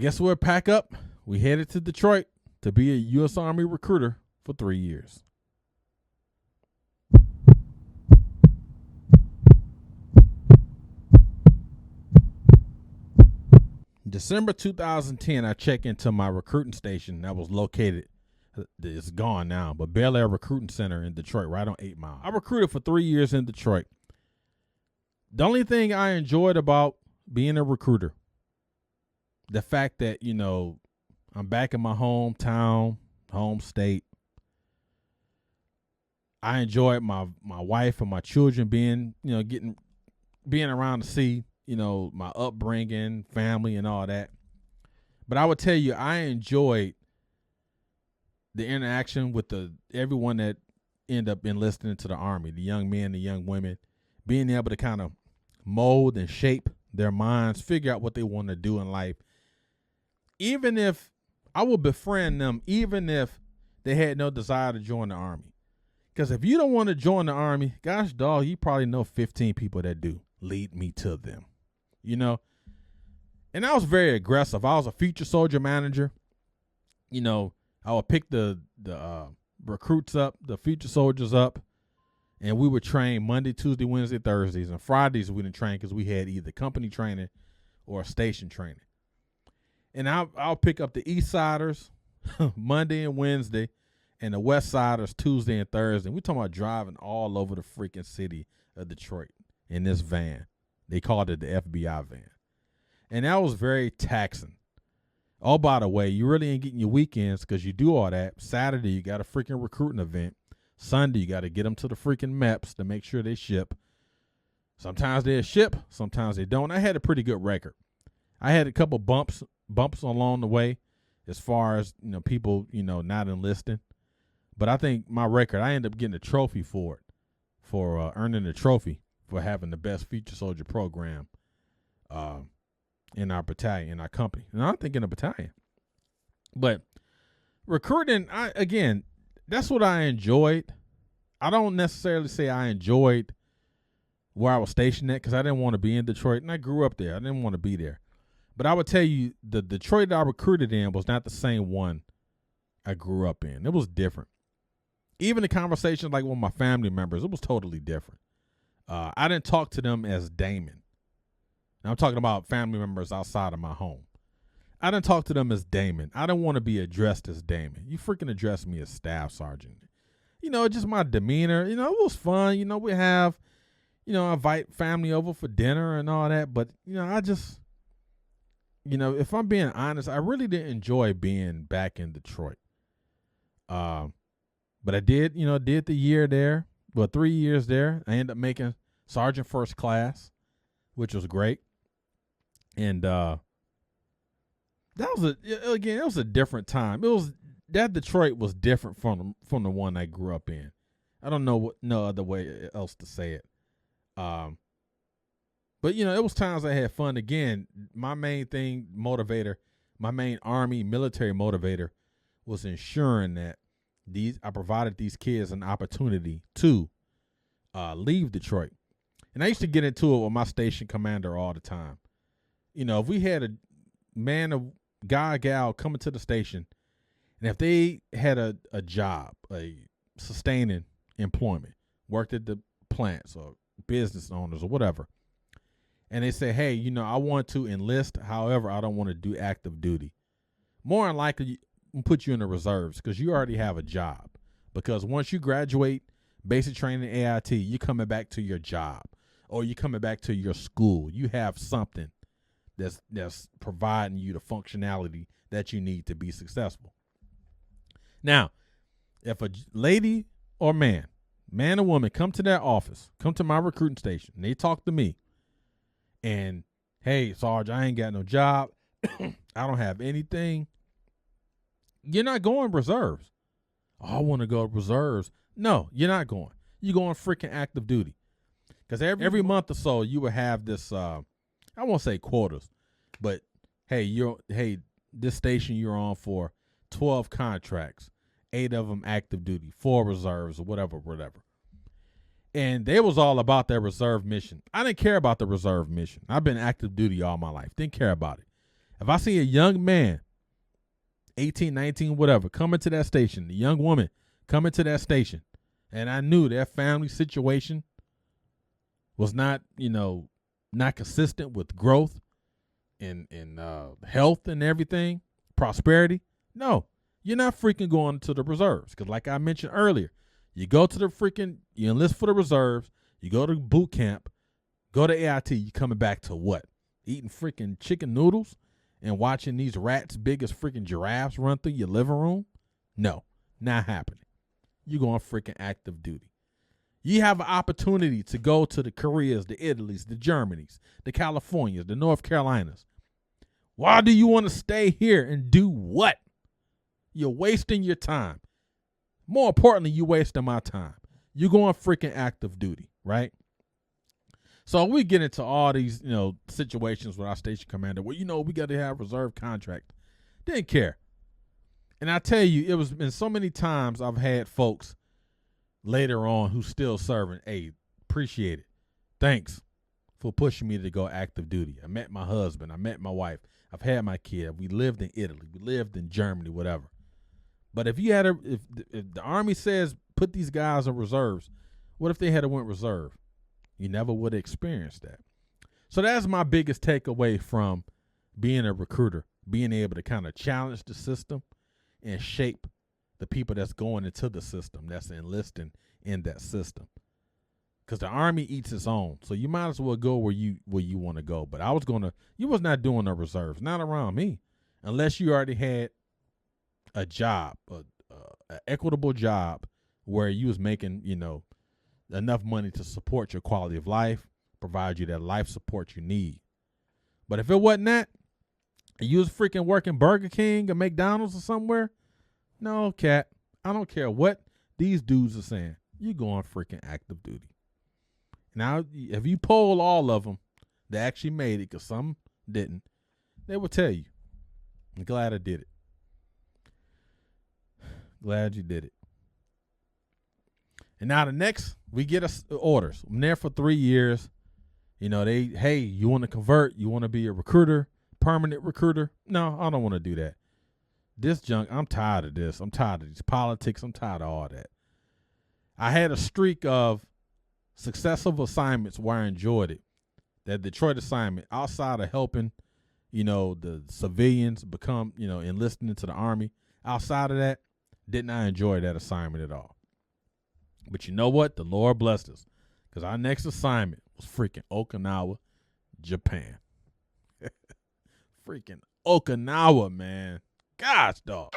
guess we'll pack up. We headed to Detroit to be a U.S. Army recruiter for 3 years. December 2010, I checked into my recruiting station that was located, it's gone now, but Bel Air Recruiting Center in Detroit, right on 8 Mile. I recruited for 3 years in Detroit. The only thing I enjoyed about being a recruiter, the fact that, you know, I'm back in my hometown, home state. I enjoyed my wife and my children being, you know, being around to see, you know, my upbringing, family, and all that. But I would tell you, I enjoyed the interaction with everyone that ended up enlisting into the Army, the young men, the young women, being able to kind of mold and shape their minds, figure out what they want to do in life. Even if I would befriend them, even if they had no desire to join the Army. Because if you don't want to join the Army, gosh, dog, you probably know 15 people that do. Lead me to them, you know. And I was very aggressive. I was a future soldier manager. You know, I would pick the recruits up, the future soldiers up, and we would train Monday, Tuesday, Wednesday, Thursdays, and Fridays we didn't train because we had either company training or station training. And I'll pick up the East Siders Monday and Wednesday, and the West Siders Tuesday and Thursday. We're talking about driving all over the freaking city of Detroit in this van. They called it the FBI van. And that was very taxing. Oh, by the way, you really ain't getting your weekends because you do all that. Saturday, you got a freaking recruiting event. Sunday, you got to get them to the freaking MEPS to make sure they ship. Sometimes they'll ship, sometimes they don't. I had a pretty good record. I had a couple bumps along the way as far as, you know, people, you know, not enlisting. But I think my record, I ended up getting a trophy for it, for earning a trophy for having the best future soldier program in our battalion, in our company. And I'm thinking a battalion. But recruiting, again, that's what I enjoyed. I don't necessarily say I enjoyed where I was stationed at because I didn't want to be in Detroit, and I grew up there. I didn't want to be there. But I would tell you, the Detroit that I recruited in was not the same one I grew up in. It was different. Even the conversations like with my family members, it was totally different. I didn't talk to them as Damon. Now, I'm talking about family members outside of my home. I didn't talk to them as Damon. I didn't want to be addressed as Damon. You freaking addressed me as Staff Sergeant. You know, just my demeanor. You know, it was fun. You know, we have, you know, invite family over for dinner and all that. But, you know, I just, you know, if I'm being honest, I really didn't enjoy being back in Detroit. But I did, you know, did the year there. Well, 3 years there. I ended up making Sergeant First Class, which was great. And that was it was a different time. It was that Detroit was different from the one I grew up in. I don't know no other way else to say it. But you know, it was times I had fun. Again, my main motivator, my main Army military motivator was ensuring that I provided these kids an opportunity to leave Detroit. And I used to get into it with my station commander all the time. You know, if we had a guy, gal coming to the station, and if they had a job, a sustaining employment, worked at the plants or business owners or whatever, and they say, hey, you know, I want to enlist, however, I don't want to do active duty. More than likely, we'll put you in the reserves because you already have a job. Because once you graduate basic training AIT, you're coming back to your job or you're coming back to your school. You have something that's providing you the functionality that you need to be successful. Now, if a lady or man or woman come to their office, come to my recruiting station, and they talk to me, and, hey, Sarge, I ain't got no job. I don't have anything. You're not going reserves. Oh, I want to go reserves. No, you're not going. You're going freaking active duty. Because every month or so, you will have this, I won't say quotas, but, hey, this station you're on for 12 contracts, 8 of them active duty, 4 reserves, or whatever. And they was all about their reserve mission. I didn't care about the reserve mission. I've been active duty all my life. Didn't care about it. If I see a young man, 18, 19, whatever, coming to that station, a young woman coming to that station, and I knew their family situation was not, not consistent with growth and health and everything, prosperity, no, you're not freaking going to the reserves. Because like I mentioned earlier, you go to you enlist for the reserves, you go to boot camp, go to AIT, you coming back to what? Eating freaking chicken noodles and watching these rats big as freaking giraffes run through your living room? No, not happening. You're going freaking active duty. You have an opportunity to go to the Koreas, the Italys, the Germanys, the Californias, the North Carolinas. Why do you want to stay here and do what? You're wasting your time. More importantly, you're wasting my time. You're going freaking active duty, right? So we get into all these, situations with our station commander where, we got to have reserve contract. Didn't care. And I tell you, it was been so many times I've had folks later on who still serving. Hey, appreciate it. Thanks for pushing me to go active duty. I met my husband. I met my wife. I've had my kid. We lived in Italy. We lived in Germany, whatever. But if you had if the Army says put these guys on reserves, what if they had went reserve? You never would have experienced that. So that's my biggest takeaway from being a recruiter, being able to kind of challenge the system and shape the people that's going into the system, that's enlisting in that system. Because the Army eats its own, so you might as well go where you want to go. But you was not doing the reserves, not around me, unless you already had a job, an equitable job where you was making, enough money to support your quality of life, provide you that life support you need. But if it wasn't that, and you was freaking working Burger King or McDonald's or somewhere, no, cat, I don't care what these dudes are saying. You going freaking active duty. Now, if you poll all of them that actually made it, because some didn't, they will tell you, I'm glad I did it. Glad you did it. And now the next, we get us orders. I'm there for 3 years. Hey, you want to convert? You want to be a recruiter, permanent recruiter? No, I don't want to do that. This junk, I'm tired of this. I'm tired of these politics. I'm tired of all that. I had a streak of successful assignments where I enjoyed it. That Detroit assignment, outside of helping, the civilians become, enlisting into the Army, outside of that, did not enjoy that assignment at all. But you know what? The Lord blessed us, because our next assignment was freaking Okinawa, Japan. Freaking Okinawa, man. Gosh, dog.